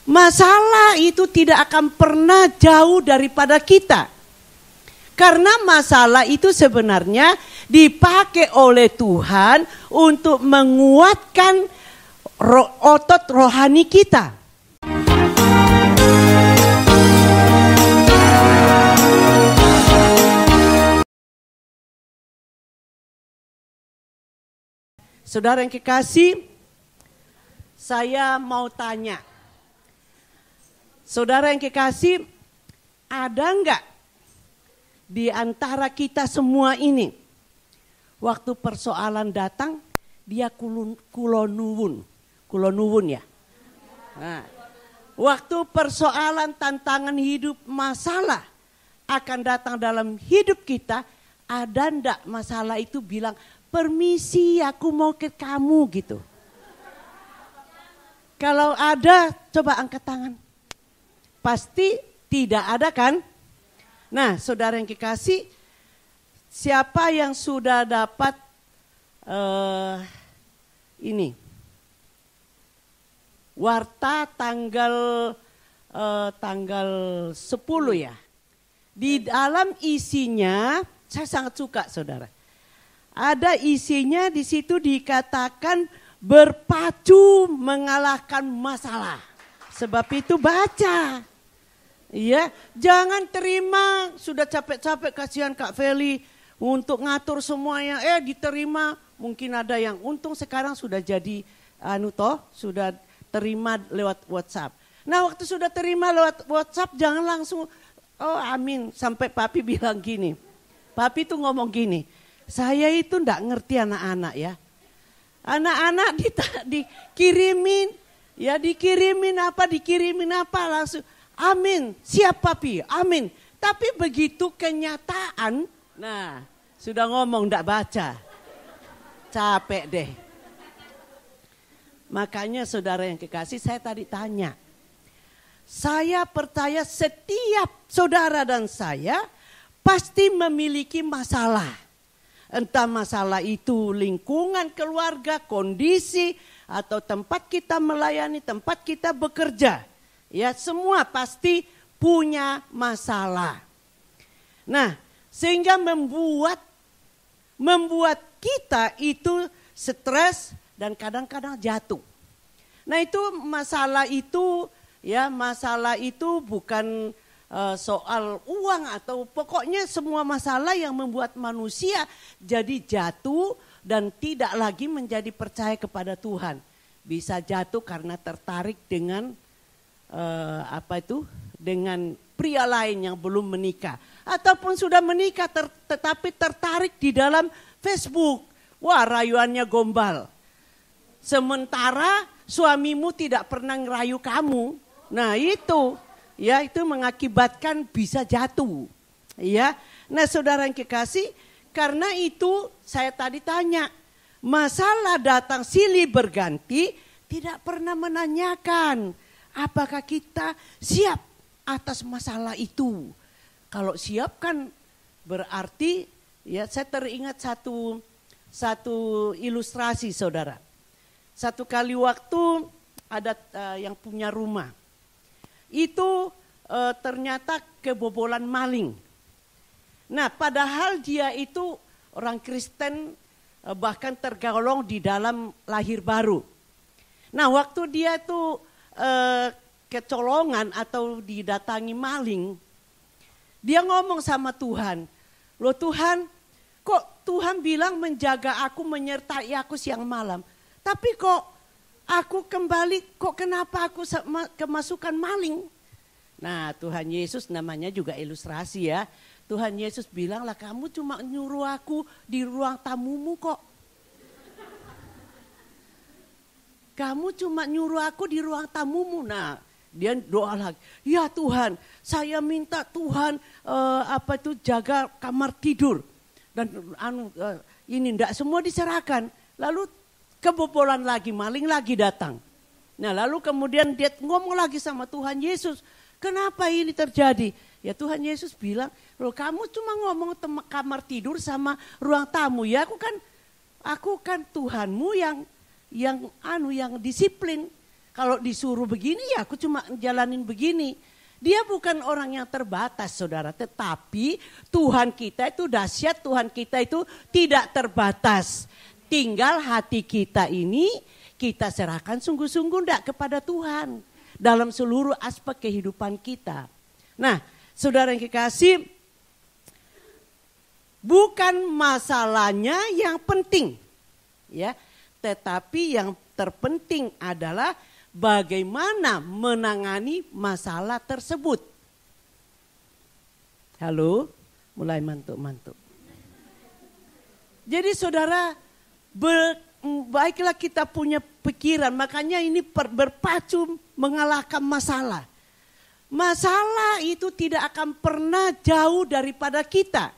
Masalah itu tidak akan pernah jauh daripada kita. Karena masalah itu sebenarnya dipakai oleh Tuhan untuk menguatkan otot rohani kita. Saudara yang kekasih, saya mau tanya. Saudara yang kekasih, ada enggak di antara kita semua ini, waktu persoalan datang, dia kulonuwun ya. Nah, waktu persoalan, tantangan hidup, masalah akan datang dalam hidup kita, ada enggak masalah itu bilang, permisi aku mau ke kamu gitu. Kalau ada, coba angkat tangan. Pasti tidak ada kan? Nah, saudara yang kekasih, siapa yang sudah dapat ini? Warta tanggal 10 ya. Di dalam isinya, saya sangat suka saudara. Ada isinya di situ dikatakan berpacu mengalahkan masalah. Sebab itu baca. Iya, jangan terima sudah capek-capek, kasihan Kak Feli untuk ngatur semuanya. Diterima, mungkin ada yang untung sekarang sudah jadi sudah terima lewat WhatsApp. Nah, waktu sudah terima lewat WhatsApp jangan langsung amin, sampai papi bilang gini. Papi tuh ngomong gini, saya itu enggak ngerti anak-anak ya. Anak-anak dikirimin apa langsung amin, siap papi, amin. Tapi begitu kenyataan, nah sudah ngomong enggak baca. Capek deh. Makanya saudara yang kekasih, saya tadi tanya. Saya percaya setiap saudara dan saya pasti memiliki masalah. Entah masalah itu lingkungan keluarga, kondisi, atau tempat kita melayani, tempat kita bekerja. Ya, semua pasti punya masalah. Nah, sehingga membuat kita itu stres dan kadang-kadang jatuh. Nah, itu masalah itu bukan soal uang atau pokoknya semua masalah yang membuat manusia jadi jatuh dan tidak lagi menjadi percaya kepada Tuhan. Bisa jatuh karena tertarik dengan dengan pria lain yang belum menikah. Ataupun sudah menikah tetapi tertarik di dalam Facebook. Wah, rayuannya gombal. Sementara suamimu tidak pernah ngerayu kamu. Nah itu mengakibatkan bisa jatuh. Ya. Nah saudara yang kekasih, karena itu saya tadi tanya. Masalah datang silih berganti, tidak pernah menanyakan apakah kita siap atas masalah itu. Kalau siap kan berarti, ya saya teringat satu ilustrasi saudara. Satu kali waktu ada yang punya rumah. Itu ternyata kebobolan maling. Nah padahal dia itu orang Kristen, bahkan tergolong di dalam lahir baru. Nah waktu dia itu kecolongan atau didatangi maling, dia ngomong sama Tuhan, loh Tuhan, kok Tuhan bilang menjaga aku, menyertai aku siang malam, tapi kok aku kembali, kok kenapa aku kemasukan maling? Nah Tuhan Yesus, namanya juga ilustrasi ya. Tuhan Yesus bilang lah, kamu cuma nyuruh aku di ruang tamumu kok. Kamu cuma nyuruh aku di ruang tamumu. Nah dia doa lagi, ya Tuhan saya minta Tuhan jaga kamar tidur. Dan ini enggak semua diserahkan. Lalu kebobolan lagi, maling lagi datang. Nah lalu kemudian dia ngomong lagi sama Tuhan Yesus. Kenapa ini terjadi? Ya Tuhan Yesus bilang, loh kamu cuma ngomong kamar tidur sama ruang tamu. Ya aku kan Tuhanmu yang disiplin. Kalau disuruh begini ya aku cuma jalanin begini. Dia bukan orang yang terbatas saudara. Tetapi Tuhan kita itu dahsyat, Tuhan kita itu tidak terbatas. Tinggal hati kita ini kita serahkan sungguh-sungguh enggak kepada Tuhan. Dalam seluruh aspek kehidupan kita. Nah saudara yang kekasih, bukan masalahnya yang penting. Ya, tetapi yang terpenting adalah bagaimana menangani masalah tersebut. Halo, mulai mantuk-mantuk. Jadi saudara, baiklah kita punya pikiran, makanya ini berpacu mengalahkan masalah. Masalah itu tidak akan pernah jauh daripada kita.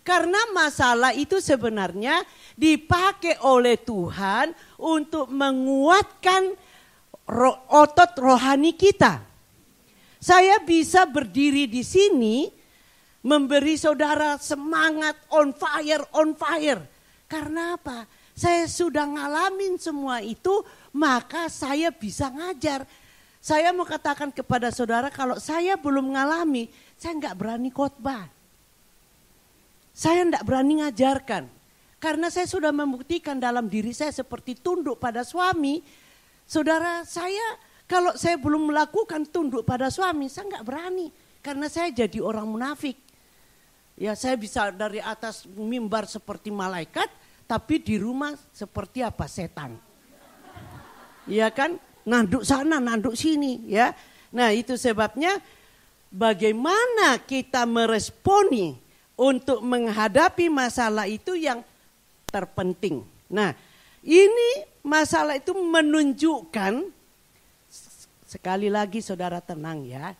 Karena masalah itu sebenarnya dipakai oleh Tuhan untuk menguatkan otot rohani kita. Saya bisa berdiri di sini memberi saudara semangat on fire. Karena apa? Saya sudah ngalamin semua itu, maka saya bisa ngajar. Saya mau katakan kepada saudara, kalau saya belum ngalami, saya nggak berani khotbah. Saya tidak berani ngajarkan. Karena saya sudah membuktikan dalam diri saya seperti tunduk pada suami. Saudara, saya kalau saya belum melakukan tunduk pada suami, saya nggak berani. Karena saya jadi orang munafik. Ya, saya bisa dari atas mimbar seperti malaikat, tapi di rumah seperti apa? Setan. Iya kan? Nanduk sana, nanduk sini. Ya. Nah itu sebabnya bagaimana kita meresponi untuk menghadapi masalah itu yang terpenting. Nah, ini masalah itu menunjukkan, sekali lagi saudara tenang ya.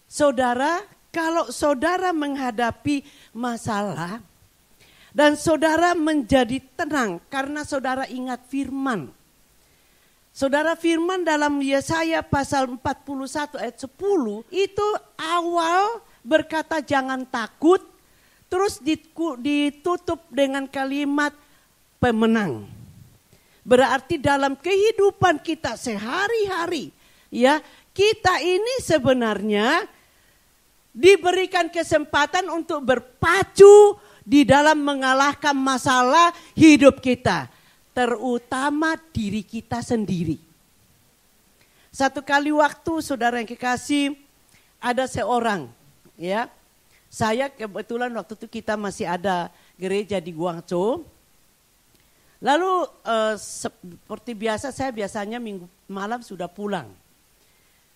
Saudara, kalau saudara menghadapi masalah dan saudara menjadi tenang karena saudara ingat firman. Saudara, firman dalam Yesaya pasal 41 ayat 10 itu awal berkata jangan takut, terus ditutup dengan kalimat pemenang. Berarti dalam kehidupan kita sehari-hari, ya, kita ini sebenarnya diberikan kesempatan untuk berpacu di dalam mengalahkan masalah hidup kita, terutama diri kita sendiri. Satu kali waktu saudara yang kekasih, ada seorang, ya, saya kebetulan waktu itu kita masih ada gereja di Guangzhou. Lalu seperti biasa saya biasanya minggu malam sudah pulang.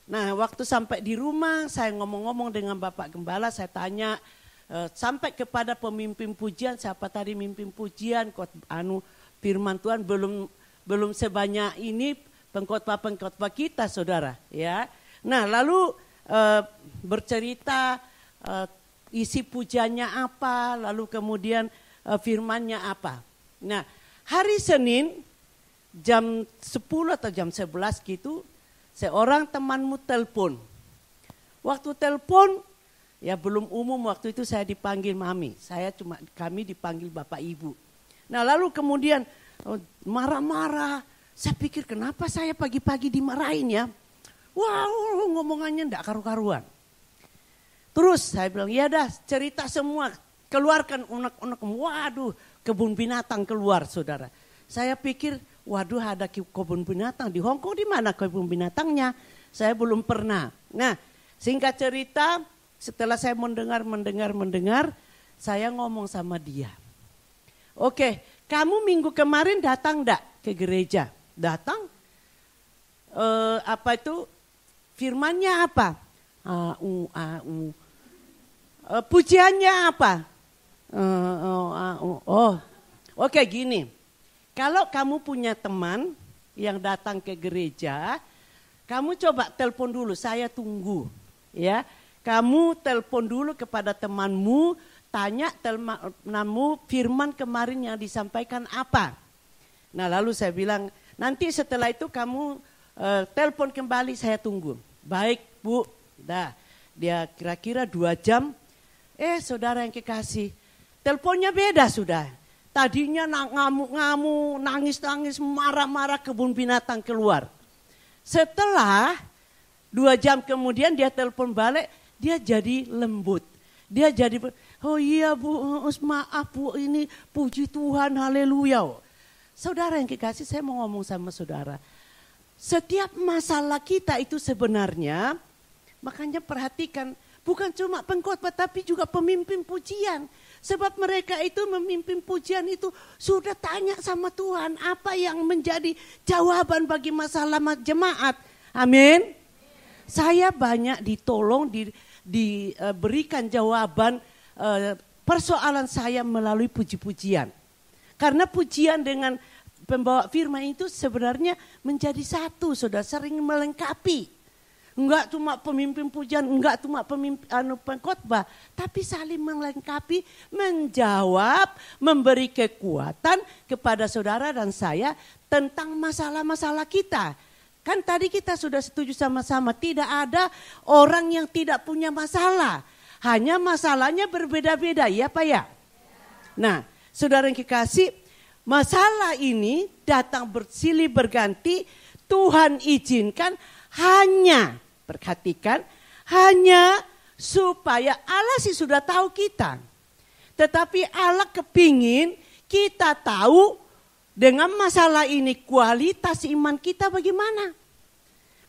Nah waktu sampai di rumah saya ngomong-ngomong dengan Bapak Gembala, saya tanya sampai kepada pemimpin pujian, siapa tadi mimpin pujian, firman Tuhan belum sebanyak ini pengkhotbah kita saudara. Ya. Nah lalu bercerita isi pujiannya apa, lalu kemudian firmannya apa. Nah hari Senin jam 10 atau jam 11 gitu, seorang temanmu telepon. Waktu telepon, ya belum umum waktu itu saya dipanggil mami. Kami dipanggil bapak ibu. Nah lalu kemudian marah-marah. Saya pikir kenapa saya pagi-pagi dimarahin ya. Wow ngomongannya enggak karu-karuan. Terus saya bilang ya dah cerita semua. Keluarkan unek-unek. Waduh kebun binatang keluar saudara. Saya pikir waduh ada kebun binatang di Hong Kong, di mana kebun binatangnya? Saya belum pernah. Nah, singkat cerita, setelah saya mendengar, saya ngomong sama dia. Oke, kamu minggu kemarin datang enggak ke gereja? Datang. Apa itu? Firmannya apa? Pujiannya apa? Oke gini. Kalau kamu punya teman yang datang ke gereja, kamu coba telepon dulu, saya tunggu. Ya, kamu telepon dulu kepada temanmu, tanya temanmu firman kemarin yang disampaikan apa. Nah lalu saya bilang, nanti setelah itu kamu telepon kembali, saya tunggu. Baik Bu, dah dia kira-kira 2 jam. Saudara yang kekasih, teleponnya beda sudah. Tadinya ngamuk-ngamuk, nangis-nangis, marah-marah, kebun binatang keluar. Setelah 2 jam kemudian dia telepon balik, dia jadi lembut. Dia jadi, oh iya Bu, maaf Bu, ini puji Tuhan, haleluya. Saudara yang kekasih, saya mau ngomong sama saudara. Setiap masalah kita itu sebenarnya, makanya perhatikan, bukan cuma pengkhotbah tapi juga pemimpin pujian. Sebab mereka itu memimpin pujian itu sudah tanya sama Tuhan apa yang menjadi jawaban bagi masalah jemaat. Amin. Saya banyak ditolong, diberikan jawaban persoalan saya melalui puji-pujian. Karena pujian dengan pembawa firman itu sebenarnya menjadi satu, sudah sering melengkapi. Enggak cuma pemimpin pujian, enggak cuma pemimpin pengkhotbah, tapi saling melengkapi, menjawab, memberi kekuatan kepada saudara dan saya tentang masalah-masalah kita. Kan tadi kita sudah setuju sama-sama, tidak ada orang yang tidak punya masalah. Hanya masalahnya berbeda-beda, ya Pak ya? Nah, saudara yang kekasih, masalah ini datang bersilih berganti, Tuhan izinkan hanya, perhatikan, hanya supaya Allah sih sudah tahu kita. Tetapi Allah kepingin kita tahu dengan masalah ini kualitas iman kita bagaimana.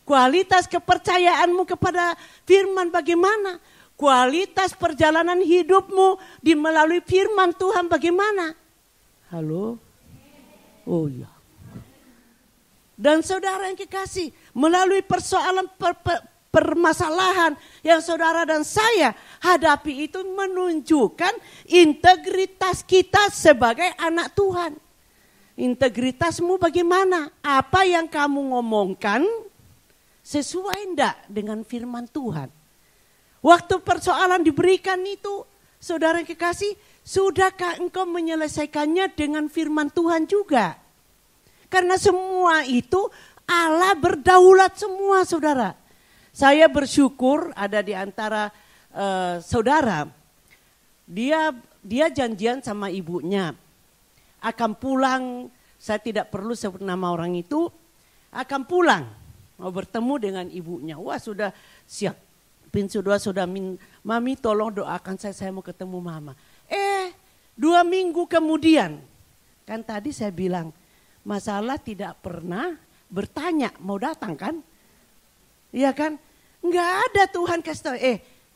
Kualitas kepercayaanmu kepada firman bagaimana. Kualitas perjalanan hidupmu di melalui firman Tuhan bagaimana. Halo? Oh iya. Dan saudara yang kekasih, melalui persoalan permasalahan yang saudara dan saya hadapi itu menunjukkan integritas kita sebagai anak Tuhan. Integritasmu bagaimana? Apa yang kamu ngomongkan sesuai enggak dengan firman Tuhan? Waktu persoalan diberikan itu, saudara yang kekasih, sudahkah engkau menyelesaikannya dengan firman Tuhan juga? Karena semua itu Allah berdaulat semua, saudara. Saya bersyukur ada di antara saudara, dia janjian sama ibunya akan pulang. Saya tidak perlu sebut nama orang itu, akan pulang mau bertemu dengan ibunya. Wah sudah siap, sudah mami tolong doakan saya mau ketemu mama. 2 minggu kemudian, kan tadi saya bilang masalah tidak pernah bertanya mau datang kan? Iya kan? Enggak ada Tuhan kasih tahu,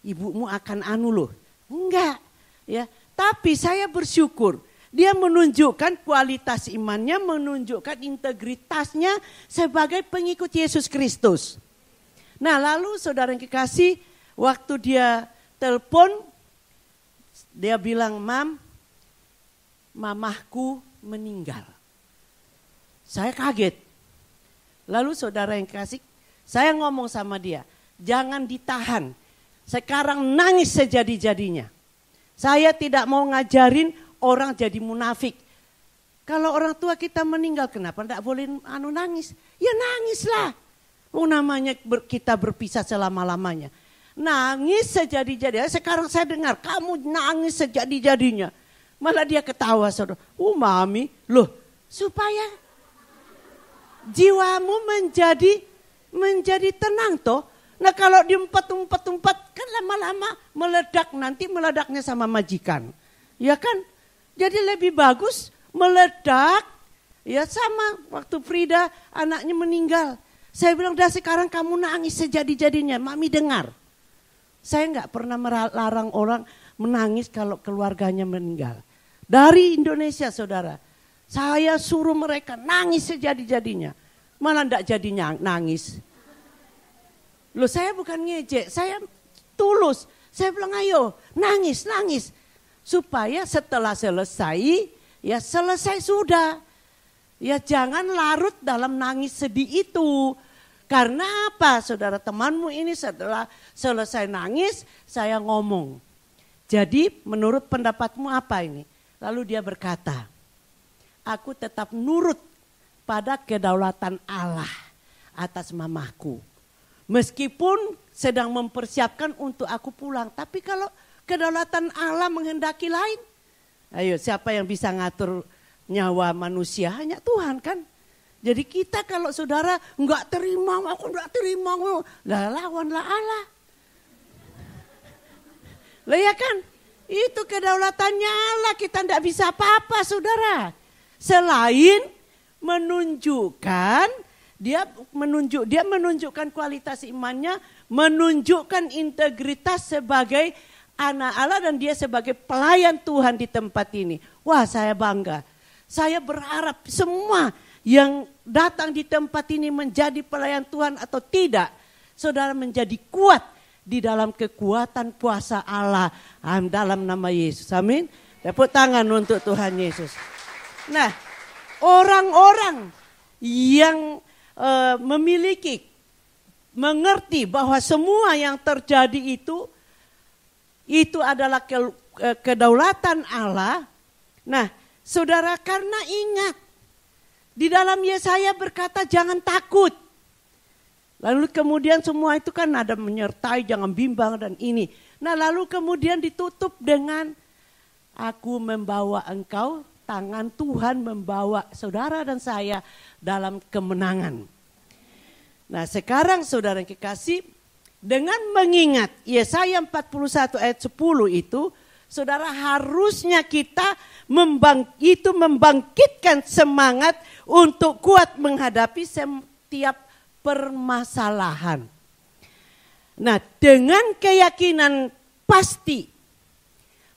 ibumu akan loh. Enggak. Ya, tapi saya bersyukur dia menunjukkan kualitas imannya, menunjukkan integritasnya sebagai pengikut Yesus Kristus. Nah, lalu saudara yang kekasih, waktu dia telepon, dia bilang, mamahku meninggal. Saya kaget. Lalu saudara yang kasih, saya ngomong sama dia, jangan ditahan. Sekarang nangis sejadi-jadinya. Saya tidak mau ngajarin orang jadi munafik. Kalau orang tua kita meninggal, kenapa tidak boleh nangis? Ya nangislah. Namanya kita berpisah selama-lamanya. Nangis sejadi-jadinya. Sekarang saya dengar, kamu nangis sejadi-jadinya. Malah dia ketawa, saudara. Mami, loh supaya jiwamu menjadi tenang toh. Nah kalau diumpat-umpat kan lama-lama meledak, nanti meledaknya sama majikan. Ya kan? Jadi lebih bagus meledak. Ya sama waktu Frida anaknya meninggal. Saya bilang dah sekarang kamu nangis sejadi-jadinya. Mami dengar. Saya enggak pernah melarang orang menangis kalau keluarganya meninggal. Dari Indonesia saudara. Saya suruh mereka nangis sejadi-jadinya. Malah enggak jadinya nangis. Loh saya bukan ngejek, saya tulus. Saya bilang ayo nangis. Supaya setelah selesai, ya selesai sudah. Ya jangan larut dalam nangis sedih itu. Karena apa saudara, temanmu ini setelah selesai nangis saya ngomong. Jadi menurut pendapatmu apa ini? Lalu dia berkata, aku tetap nurut pada kedaulatan Allah atas mamaku. Meskipun sedang mempersiapkan untuk aku pulang. Tapi kalau kedaulatan Allah menghendaki lain. Ayo siapa yang bisa ngatur nyawa manusia? Hanya Tuhan kan. Jadi kita kalau saudara enggak terima, aku enggak terima, lah lawanlah Allah. Lah ya kan? Itu kedaulatannya Allah, kita enggak bisa apa-apa saudara. Selain menunjukkan, dia menunjukkan kualitas imannya, menunjukkan integritas sebagai anak Allah dan dia sebagai pelayan Tuhan di tempat ini. Wah, saya bangga. Saya berharap semua yang datang di tempat ini menjadi pelayan Tuhan atau tidak, saudara menjadi kuat di dalam kekuatan kuasa Allah dalam nama Yesus. Amin. Tepuk tangan untuk Tuhan Yesus. Nah, orang-orang yang mengerti bahwa semua yang terjadi itu adalah kedaulatan Allah. Nah, saudara, karena ingat di dalam Yesaya berkata jangan takut. Lalu kemudian semua itu kan ada menyertai jangan bimbang dan ini. Nah, lalu kemudian ditutup dengan aku membawa engkau, tangan Tuhan membawa saudara dan saya dalam kemenangan. Nah, sekarang saudara yang kekasih, dengan mengingat Yesaya 41 ayat 10 itu, saudara harusnya kita membangkitkan semangat untuk kuat menghadapi setiap permasalahan. Nah, dengan keyakinan pasti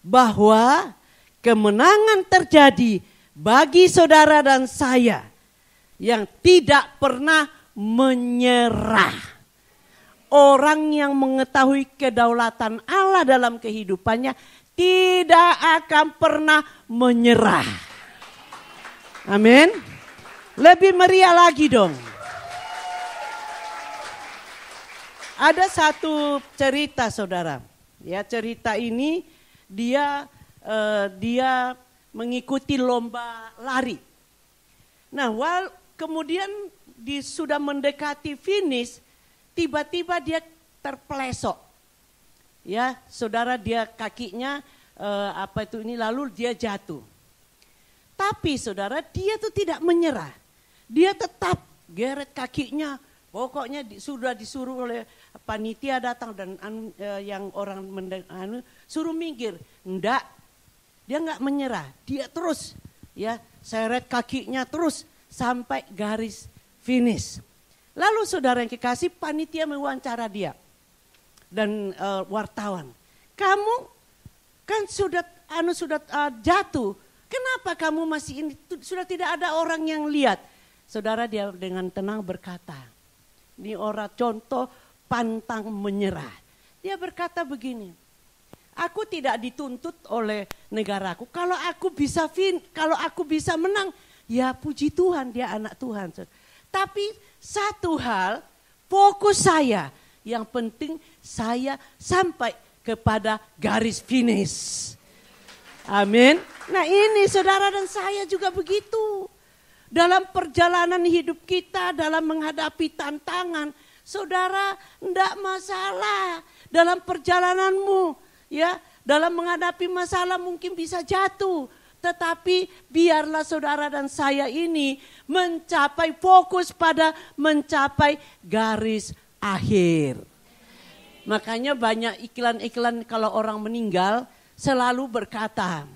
bahwa kemenangan terjadi bagi saudara dan saya yang tidak pernah menyerah. Orang yang mengetahui kedaulatan Allah dalam kehidupannya tidak akan pernah menyerah. Amin. Lebih meriah lagi dong. Ada satu cerita saudara. Ya, cerita ini dia mengikuti lomba lari. Nah, kemudian sudah mendekati finish, tiba-tiba dia terpelesok. Ya, saudara, dia kakinya lalu dia jatuh. Tapi saudara, dia tuh tidak menyerah. Dia tetap geret kakinya. Pokoknya sudah disuruh oleh panitia datang dan yang orang suruh minggir. Enggak. Dia enggak menyerah. Dia terus ya seret kakinya terus sampai garis finish. Lalu saudara yang kekasih, panitia mewawancara dia dan wartawan. Kamu kan sudah jatuh. Kenapa kamu masih ini? Sudah tidak ada orang yang lihat. Saudara, dia dengan tenang berkata, ini orang contoh pantang menyerah. Dia berkata begini, aku tidak dituntut oleh negaraku. Kalau aku bisa menang, ya puji Tuhan, dia anak Tuhan. Tapi satu hal, fokus saya, yang penting saya sampai kepada garis finish. Amin. Nah, ini saudara dan saya juga begitu. Dalam perjalanan hidup kita, dalam menghadapi tantangan, saudara, enggak masalah. Dalam perjalananmu, ya, dalam menghadapi masalah mungkin bisa jatuh. Tetapi biarlah saudara dan saya ini fokus pada mencapai garis akhir. Makanya banyak iklan-iklan kalau orang meninggal selalu berkata,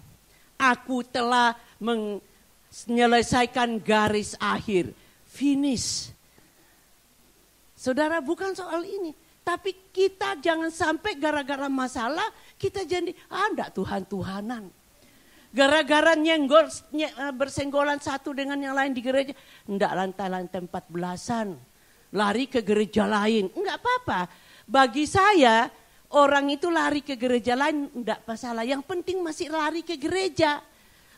aku telah menyelesaikan garis akhir, finish. Saudara, bukan soal ini. Tapi kita jangan sampai gara-gara masalah kita jadi enggak Tuhan-Tuhanan. Gara-gara bersenggolan satu dengan yang lain di gereja, enggak lantai-lantai 14-an. Lari ke gereja lain, enggak apa-apa. Bagi saya, orang itu lari ke gereja lain enggak masalah. Yang penting masih lari ke gereja.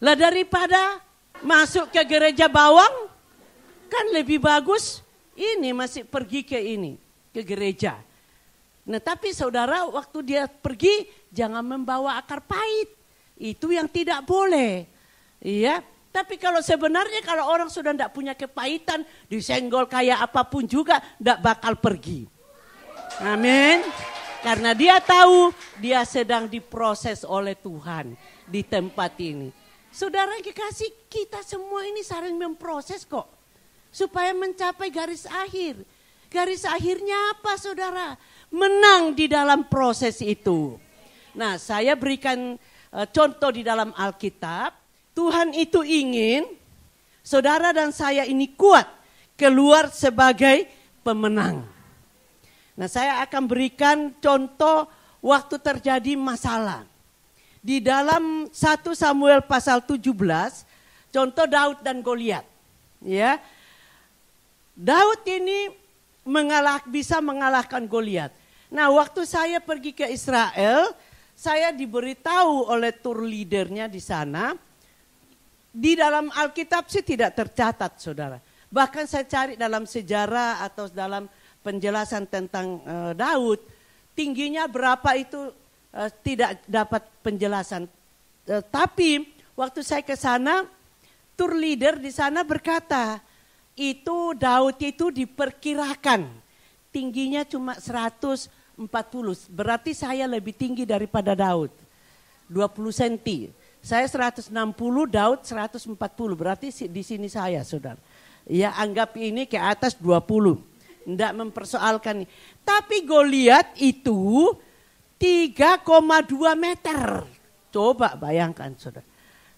Lah daripada masuk ke gereja bawang, kan lebih bagus ini masih pergi ke gereja. Nah, tapi saudara, waktu dia pergi jangan membawa akar pahit. Itu yang tidak boleh. Iya. Tapi kalau sebenarnya kalau orang sudah tidak punya kepahitan, disenggol kayak apapun juga tidak bakal pergi. Amin. Karena dia tahu dia sedang diproses oleh Tuhan di tempat ini. Saudara yang kekasih, kita semua ini saling memproses kok. supaya mencapai garis akhir. Garis akhirnya apa saudara? Menang di dalam proses itu. Nah, saya berikan contoh di dalam Alkitab. Tuhan itu ingin saudara dan saya ini kuat keluar sebagai pemenang. Nah, saya akan berikan contoh waktu terjadi masalah. Di dalam 1 Samuel pasal 17, contoh Daud dan Goliat. Ya. Daud ini bisa mengalahkan Goliat. Nah, waktu saya pergi ke Israel, saya diberitahu oleh tour leadernya di sana, di dalam Alkitab sih tidak tercatat saudara. Bahkan saya cari dalam sejarah atau dalam penjelasan tentang Daud, tingginya berapa itu tidak dapat penjelasan. Tapi waktu saya ke sana, tour leader di sana berkata, itu Daud itu diperkirakan tingginya cuma 140, berarti saya lebih tinggi daripada Daud, 20 cm. Saya 160, Daud 140, berarti di sini saya saudara. Ya anggap ini ke atas 20, tidak mempersoalkan. Tapi Goliat itu 3,2 meter. Coba bayangkan saudara.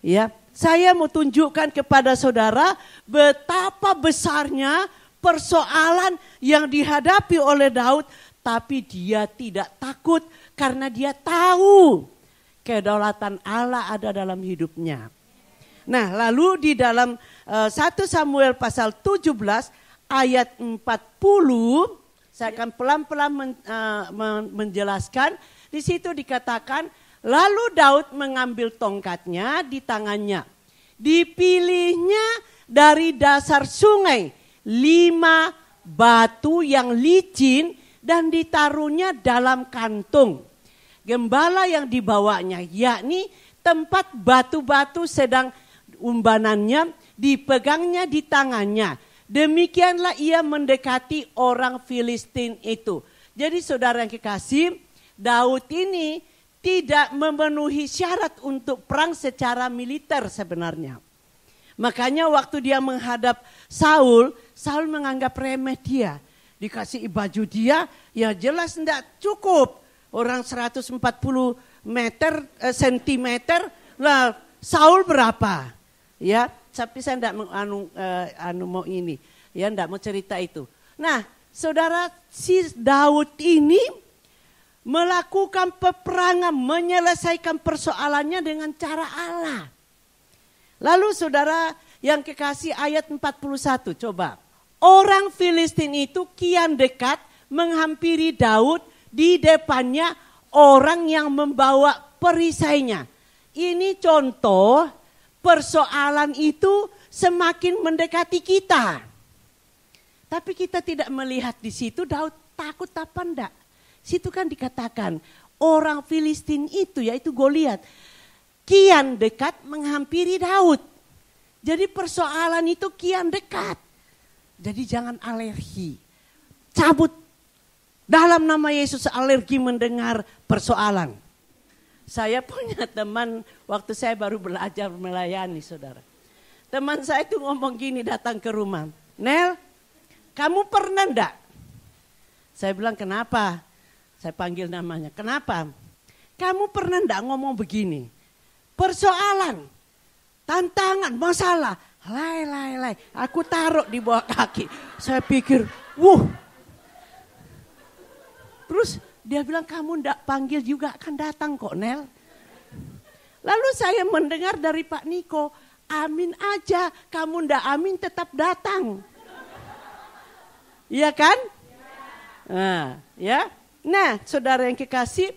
Ya, saya mau tunjukkan kepada saudara betapa besarnya persoalan yang dihadapi oleh Daud. Tapi dia tidak takut karena dia tahu kedaulatan Allah ada dalam hidupnya. Nah lalu di dalam 1 Samuel pasal 17 ayat 40, saya akan pelan-pelan menjelaskan. Di situ dikatakan, lalu Daud mengambil tongkatnya di tangannya. Dipilihnya dari dasar sungai 5 batu yang licin dan ditaruhnya dalam kantung. Gembala yang dibawanya, yakni tempat batu-batu sedang umbanannya, dipegangnya di tangannya. Demikianlah ia mendekati orang Filistin itu. Jadi saudara yang kekasih, Daud ini tidak memenuhi syarat untuk perang secara militer sebenarnya. Makanya waktu dia menghadap Saul, Saul menganggap remeh dia. Dikasih baju dia, ya jelas tidak cukup. Orang 140 sentimeter, lah Saul berapa? Ya, tapi saya tidak mau ini, ya tidak mau cerita itu. Nah, saudara, si Daud ini melakukan peperangan, menyelesaikan persoalannya dengan cara Allah. Lalu saudara yang kekasih ayat 41, coba. Orang Filistin itu kian dekat menghampiri Daud, di depannya orang yang membawa perisainya. Ini contoh persoalan itu semakin mendekati kita. Tapi kita tidak melihat di situ Daud takut apa enggak. Situ kan dikatakan orang Filistin itu yaitu Goliat kian dekat menghampiri Daud. Jadi persoalan itu kian dekat. Jadi jangan alergi. Cabut dalam nama Yesus alergi mendengar persoalan. Saya punya teman waktu saya baru belajar melayani saudara. Teman saya itu ngomong gini datang ke rumah. Nel, kamu pernah enggak? Saya bilang kenapa? Saya panggil namanya. Kenapa? Kamu pernah enggak ngomong begini? Persoalan, tantangan, masalah. Lai. Aku taruh di bawah kaki. Saya pikir, Terus dia bilang kamu ndak panggil juga akan datang kok Nel. Lalu saya mendengar dari Pak Niko, amin aja, kamu ndak amin tetap datang. Iya kan? Nah, ya. Nah, saudara yang kekasih,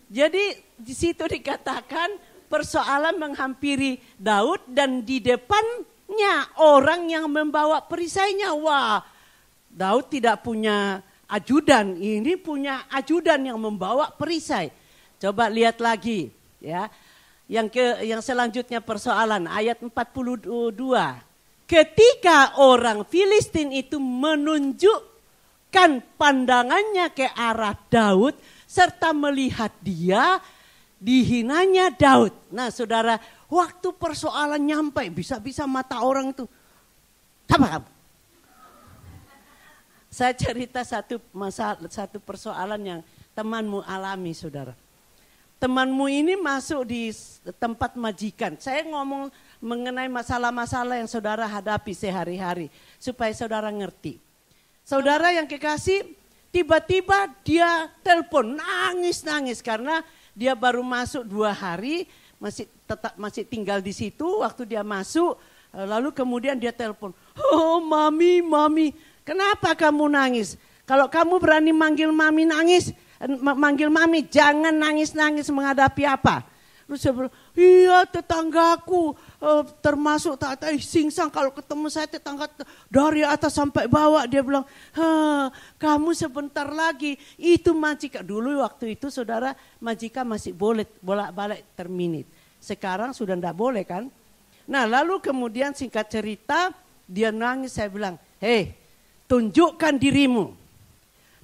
jadi di situ dikatakan persoalan menghampiri Daud dan di depannya orang yang membawa perisainya. Wah, Daud tidak punya ajudan, ini punya ajudan yang membawa perisai. Coba lihat lagi ya. Yang selanjutnya persoalan ayat 42. Ketika orang Filistin itu menunjukkan pandangannya ke arah Daud serta melihat dia, dihinanya Daud. Nah saudara, waktu persoalan nyampe bisa-bisa mata orang itu. Apa? Saya cerita satu persoalan yang temanmu alami, saudara. Temanmu ini masuk di tempat majikan. Saya ngomong mengenai masalah-masalah yang saudara hadapi sehari-hari. Supaya saudara ngerti. Saudara yang kekasih, tiba-tiba dia telepon, nangis-nangis. Karena dia baru masuk 2 hari, masih tinggal di situ. Waktu dia masuk, lalu kemudian dia telepon. Oh mami, kenapa kamu nangis? Kalau kamu berani manggil mami nangis, manggil mami, jangan nangis-nangis menghadapi apa. Terus saya bilang, iya tetanggaku termasuk tak singsang kalau ketemu saya tetangga dari atas sampai bawah. Dia bilang, kamu sebentar lagi itu majikan. Dulu waktu itu saudara majikan masih boleh bolak-balik terminit. Sekarang sudah enggak boleh kan. Nah lalu kemudian singkat cerita dia nangis, saya bilang, hei tunjukkan dirimu.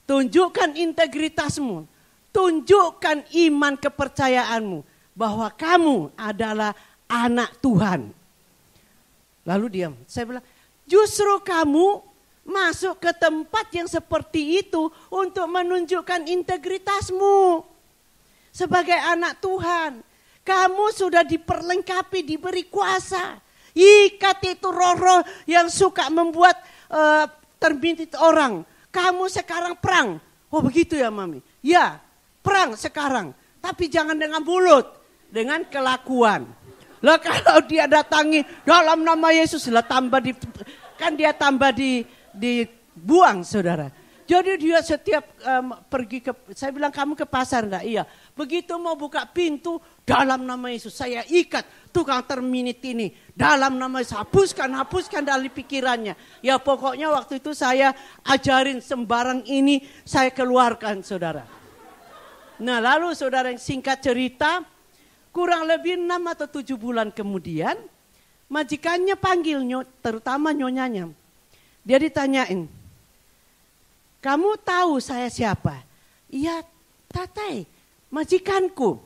Tunjukkan integritasmu, tunjukkan iman kepercayaanmu bahwa kamu adalah anak Tuhan. Lalu diam. Saya bilang, justru kamu masuk ke tempat yang seperti itu untuk menunjukkan integritasmu sebagai anak Tuhan. Kamu sudah diperlengkapi, diberi kuasa. Ikat itu roh-roh yang suka membuat terminit orang. Kamu sekarang perang. Oh begitu ya mami? Ya perang sekarang. Tapi jangan dengan mulut. Dengan kelakuan. Lah kalau dia datangi dalam nama Yesus. Lah dia tambah dibuang saudara. Jadi dia setiap pergi ke. Saya bilang kamu ke pasar enggak? Iya. Begitu mau buka pintu. Dalam nama Yesus saya ikat tukang terminit ini. Dalam nama Yesus hapuskan dari pikirannya. Ya pokoknya waktu itu saya ajarin sembarang ini saya keluarkan saudara. Nah lalu saudara yang singkat cerita. Kurang lebih 6 atau 7 bulan kemudian. Majikannya panggil terutama nyonyanya. Dia ditanyain. Kamu tahu saya siapa? Iya tatai majikanku.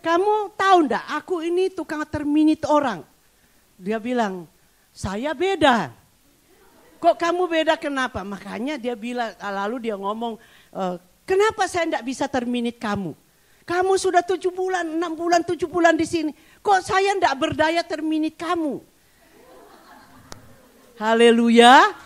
Kamu tahu enggak, aku ini tukang terminit orang. Dia bilang, saya beda. Kok kamu beda kenapa? Makanya dia bilang, lalu dia ngomong, kenapa saya enggak bisa terminit kamu? Kamu sudah 7 bulan, 6 bulan, 7 bulan di sini. Kok saya enggak berdaya terminit kamu? Haleluya.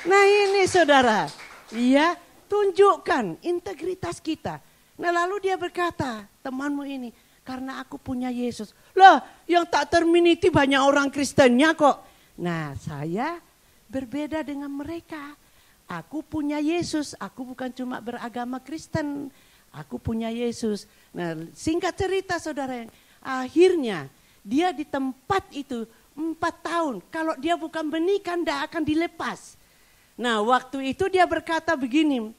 Nah ini saudara, iya tunjukkan integritas kita. Nah lalu dia berkata, temanmu ini, karena aku punya Yesus. Lah yang tak terminiti banyak orang Kristennya kok. Nah saya berbeda dengan mereka. Aku punya Yesus, aku bukan cuma beragama Kristen. Aku punya Yesus. Nah singkat cerita saudara, akhirnya dia di tempat itu 4 tahun. Kalau dia bukan menikah, tidak akan dilepas. Nah waktu itu dia berkata begini,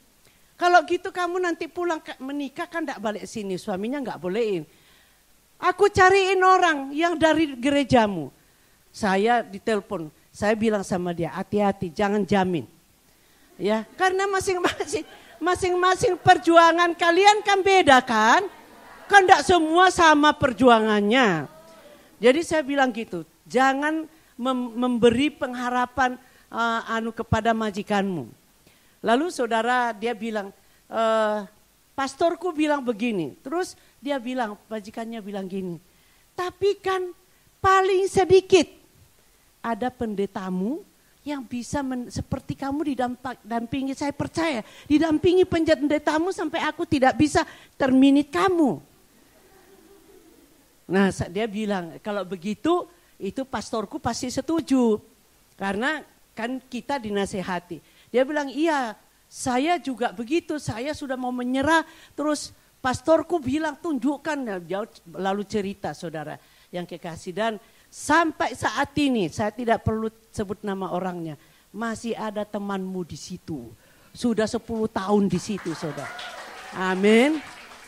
kalau gitu kamu nanti pulang menikah kan enggak balik sini, suaminya enggak bolehin. Aku cariin orang yang dari gerejamu. Saya ditelepon, saya bilang sama dia, hati-hati jangan jamin. Ya, karena masing-masing perjuangan kalian kan beda kan? Kan enggak semua sama perjuangannya. Jadi saya bilang gitu, jangan memberi pengharapan kepada majikanmu. Lalu saudara dia bilang, pastorku bilang begini. Terus dia bilang, majikannya bilang gini. Tapi kan paling sedikit ada pendetamu yang bisa seperti kamu didampingi. Saya percaya didampingi pendetamu sampai aku tidak bisa terminit kamu. Nah dia bilang kalau begitu itu pastorku pasti setuju. Karena kan kita dinasehati. Dia bilang iya saya juga begitu, saya sudah mau menyerah. Terus pastorku bilang tunjukkan, lalu cerita saudara yang kekasih. Dan sampai saat ini saya tidak perlu sebut nama orangnya. Masih ada temanmu di situ. Sudah 10 tahun di situ saudara. Amin.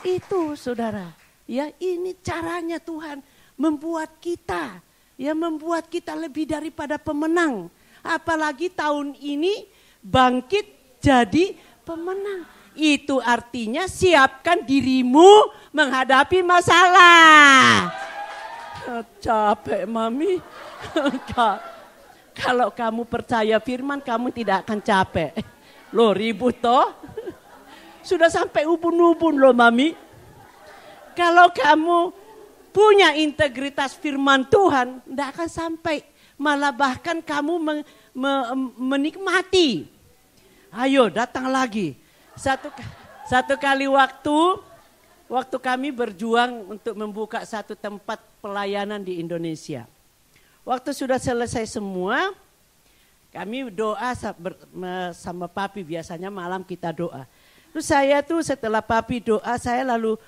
Itu saudara. Ya ini caranya Tuhan membuat kita. Ya membuat kita lebih daripada pemenang. Apalagi tahun ini bangkit jadi pemenang. Itu artinya siapkan dirimu menghadapi masalah. Capek mami. Kalau kamu percaya firman, kamu tidak akan capek. Loh ribut toh. Sudah sampai ubun-ubun loh Mami. Kalau kamu punya integritas firman Tuhan, tidak akan sampai. Malah bahkan kamu menikmati. Ayo datang lagi. Satu kali waktu kami berjuang untuk membuka satu tempat pelayanan di Indonesia. Waktu sudah selesai semua, kami doa sama Papi, biasanya malam kita doa. Terus saya tuh setelah Papi doa, saya lalu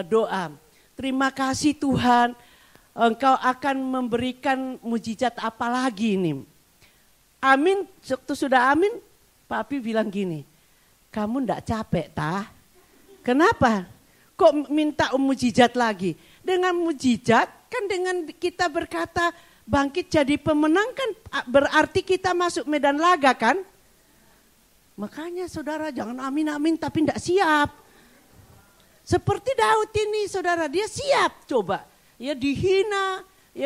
doa. Terima kasih Tuhan, Engkau akan memberikan mujizat apa lagi ini. Amin, waktu sudah amin, Papi bilang gini, kamu ndak capek tah? Kenapa? Kok minta mujizat lagi? Dengan mujizat kan dengan kita berkata bangkit jadi pemenang kan berarti kita masuk medan laga kan? Makanya saudara jangan amin-amin tapi ndak siap. Seperti Daud ini saudara, dia siap coba. Ya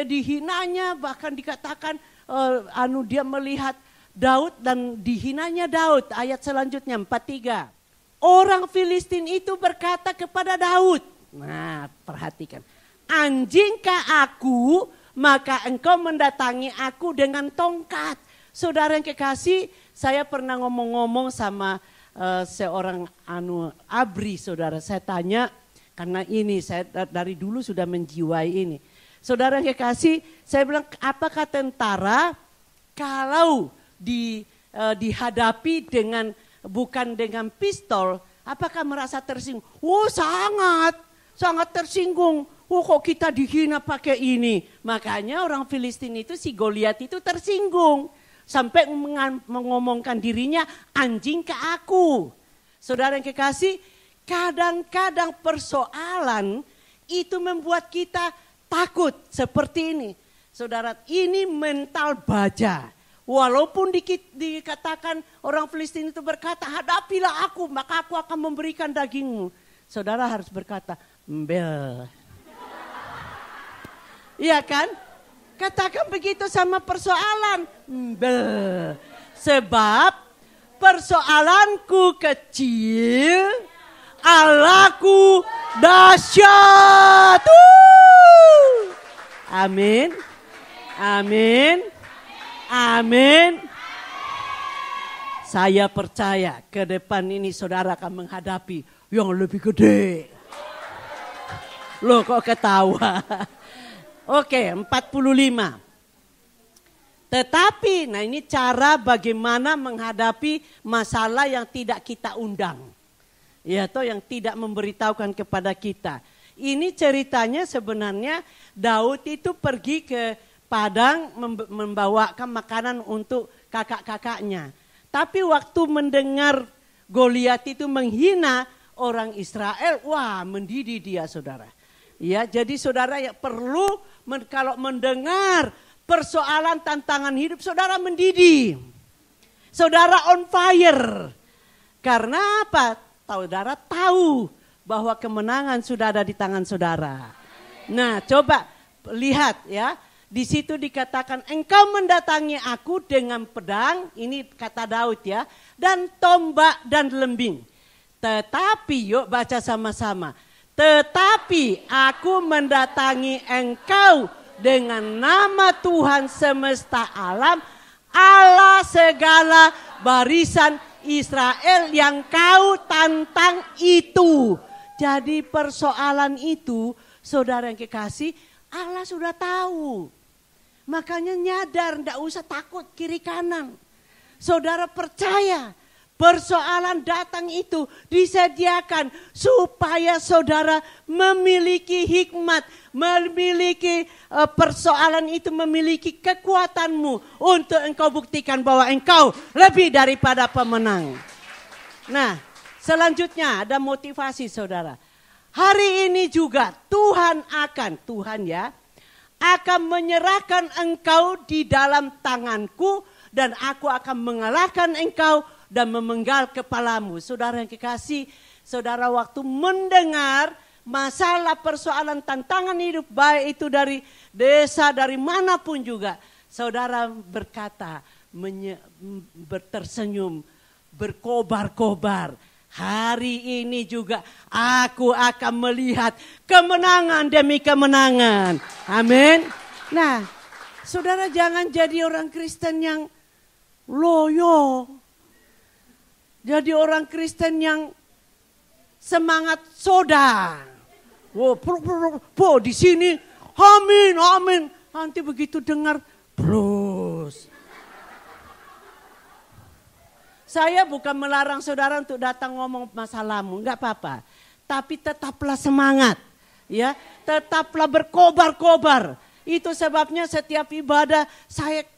dihinanya bahkan dikatakan dia melihat Daud dan dihinanya Daud. Ayat selanjutnya 43. Orang Filistin itu berkata kepada Daud. Nah perhatikan. Anjingkah aku maka engkau mendatangi aku dengan tongkat. Saudara yang kekasih, saya pernah ngomong-ngomong sama seorang abri saudara. Saya tanya karena ini saya dari dulu sudah menjiwai ini. Saudara yang kekasih, saya bilang apakah tentara kalau dihadapi bukan dengan pistol, apakah merasa tersinggung? Oh sangat tersinggung. Oh kok kita dihina pakai ini. Makanya orang Filistin itu si Goliat itu tersinggung. Sampai mengomongkan dirinya anjing ke aku. Saudara yang kekasih, kadang-kadang persoalan itu membuat kita takut seperti ini. Saudara, ini mental baja. Walaupun dikatakan orang Filistin itu berkata, hadapilah aku, maka aku akan memberikan dagingmu. Saudara harus berkata, mbel. Iya kan? Katakan begitu sama persoalan. Mbel. Sebab persoalanku kecil, Allahku dahsyat. Amin. Amin. Amin. Saya percaya ke depan ini saudara akan menghadapi yang lebih gede. Loh kok ketawa? Oke, 45. Tetapi, nah ini cara bagaimana menghadapi masalah yang tidak kita undang. Ya, atau yang tidak memberitahukan kepada kita. Ini ceritanya sebenarnya Daud itu pergi ke padang membawakan makanan untuk kakak-kakaknya. Tapi waktu mendengar Goliat itu menghina orang Israel, wah mendidih dia saudara. Ya, jadi saudara ya perlu kalau mendengar persoalan tantangan hidup saudara mendidih. Saudara on fire. Karena apa? Saudara tahu bahwa kemenangan sudah ada di tangan saudara. Nah, coba lihat ya. Di situ dikatakan engkau mendatangi aku dengan pedang, ini kata Daud ya, dan tombak dan lembing. Tetapi, yuk baca sama-sama. Tetapi aku mendatangi engkau dengan nama Tuhan semesta alam, Allah segala barisan Israel yang kau tantang itu. Jadi persoalan itu, saudara yang kekasih, Allah sudah tahu. Makanya nyadar, enggak usah takut kiri kanan. Saudara percaya persoalan datang itu disediakan supaya saudara memiliki hikmat, memiliki persoalan itu memiliki kekuatanmu untuk engkau buktikan bahwa engkau lebih daripada pemenang. Nah, selanjutnya ada motivasi saudara. Hari ini juga Tuhan akan menyerahkan engkau di dalam tanganku dan aku akan mengalahkan engkau dan memenggal kepalamu. Saudara yang kekasih, saudara waktu mendengar masalah persoalan tantangan hidup baik itu dari desa, dari manapun juga. Saudara berkata, tersenyum, berkobar-kobar. Hari ini juga aku akan melihat kemenangan demi kemenangan. Amin. Nah, saudara jangan jadi orang Kristen yang loyo. Jadi orang Kristen yang semangat soda. Wow, di sini amin, amin. Nanti begitu dengar blues. Saya bukan melarang saudara untuk datang ngomong masalahmu, enggak apa-apa. Tapi tetaplah semangat, ya. Tetaplah berkobar-kobar. Itu sebabnya setiap ibadah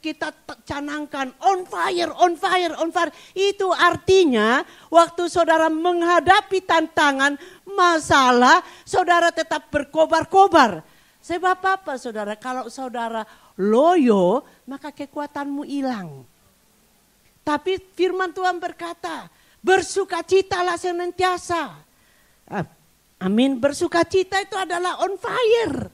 kita canangkan on fire, on fire, on fire. Itu artinya waktu saudara menghadapi tantangan, masalah, saudara tetap berkobar-kobar. Sebab apa saudara? Kalau saudara loyo, maka kekuatanmu hilang. Tapi firman Tuhan berkata, bersukacitalah senantiasa. Amin, bersukacita itu adalah on fire.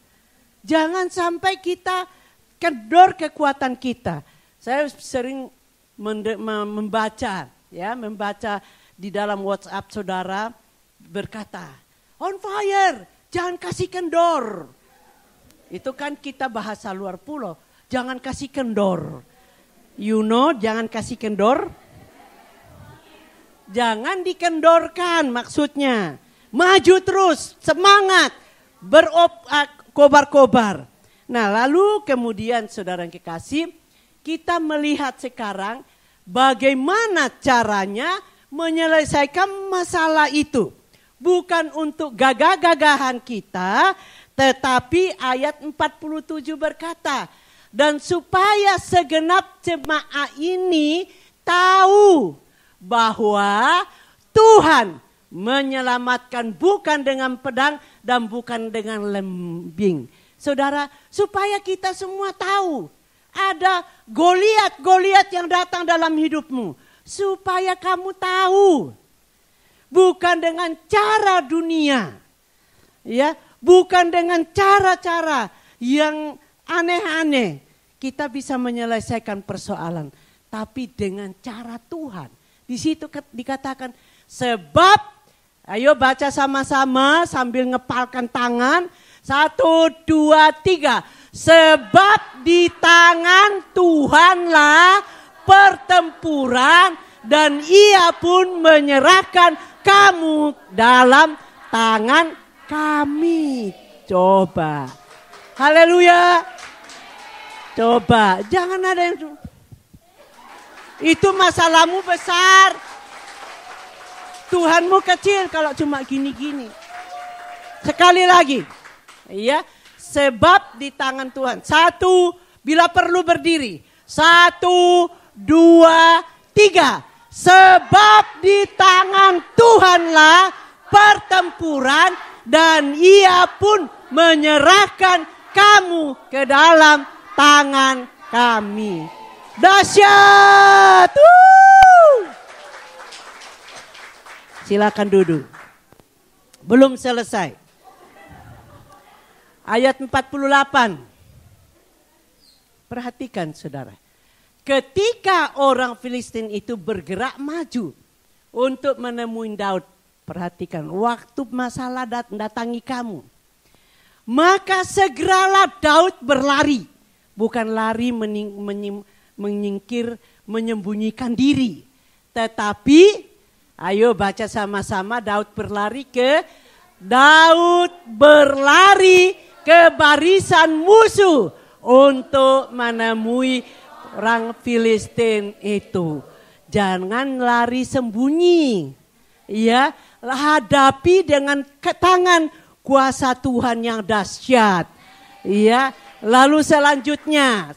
Jangan sampai kita kendor kekuatan kita. Saya sering membaca di dalam WhatsApp saudara berkata, on fire, jangan kasih kendor. Itu kan kita bahasa luar pulau, jangan kasih kendor. You know, jangan kasih kendor. Jangan dikendorkan maksudnya. Maju terus, semangat, kobar-kobar. Nah lalu kemudian saudara yang kekasih, kita melihat sekarang bagaimana caranya menyelesaikan masalah itu. Bukan untuk gagah-gagahan kita, tetapi ayat 47 berkata, dan supaya segenap jemaah ini tahu bahwa Tuhan menyelamatkan bukan dengan pedang dan bukan dengan lembing. Saudara, supaya kita semua tahu ada Goliat yang datang dalam hidupmu. Supaya kamu tahu bukan dengan cara dunia. Ya, bukan dengan cara-cara yang aneh-aneh kita bisa menyelesaikan persoalan, tapi dengan cara Tuhan. Di situ dikatakan sebab, ayo baca sama-sama sambil ngepalkan tangan. 1, 2, 3. Sebab di tangan Tuhanlah pertempuran dan Ia pun menyerahkan kamu dalam tangan kami. Coba. Haleluya. Coba, jangan ada yang itu masalahmu besar. Tuhanmu kecil kalau cuma gini-gini. Sekali lagi. Ya, sebab di tangan Tuhan. 1, bila perlu berdiri. 1, 2, 3. Sebab di tangan Tuhanlah pertempuran dan Ia pun menyerahkan kamu ke dalam tangan kami. Dahsyat. Silakan duduk. Belum selesai. Ayat 48. Perhatikan saudara. Ketika orang Filistin itu bergerak maju untuk menemui Daud. Perhatikan, waktu masalah datangi kamu. Maka segeralah Daud berlari. Bukan lari menyingkir, menyembunyikan diri. Tetapi, ayo baca sama-sama, Daud berlari ke barisan musuh untuk menemui orang Filistin itu. Jangan lari sembunyi. Ya, hadapi dengan tangan kuasa Tuhan yang dahsyat. Ya, lalu selanjutnya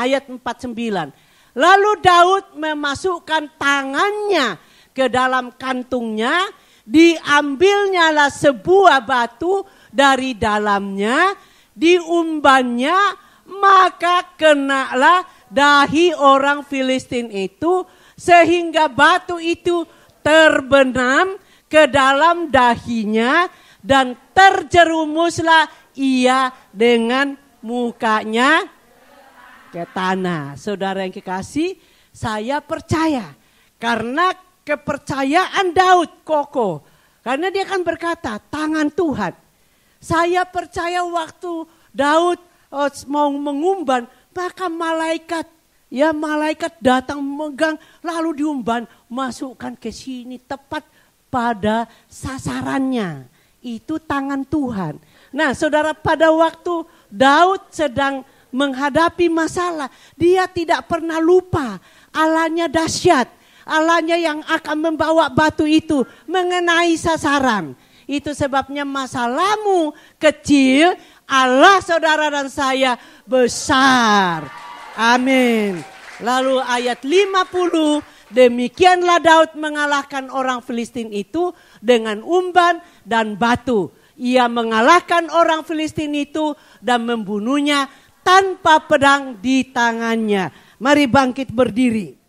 ayat 49. Lalu Daud memasukkan tangannya ke dalam kantungnya, diambilnyalah sebuah batu dari dalamnya, diumbannya, maka kenalah dahi orang Filistin itu, sehingga batu itu terbenam ke dalam dahinya, dan terjerumuslah ia dengan mukanya ke tanah. Saudara yang kekasih, saya percaya karena kepercayaan Daud kokoh. Karena dia kan berkata, tangan Tuhan. Saya percaya waktu Daud mau mengumban, maka malaikat datang memegang lalu diumban, masukkan ke sini tepat pada sasarannya. Itu tangan Tuhan. Nah, saudara, pada waktu Daud sedang menghadapi masalah, dia tidak pernah lupa Allahnya dahsyat, Allahnya yang akan membawa batu itu mengenai sasaran. Itu sebabnya masalahmu kecil, Allah saudara dan saya besar. Amin. Lalu ayat 50, demikianlah Daud mengalahkan orang Filistin itu dengan umban dan batu. Ia mengalahkan orang Filistin itu dan membunuhnya tanpa pedang di tangannya. Mari bangkit berdiri.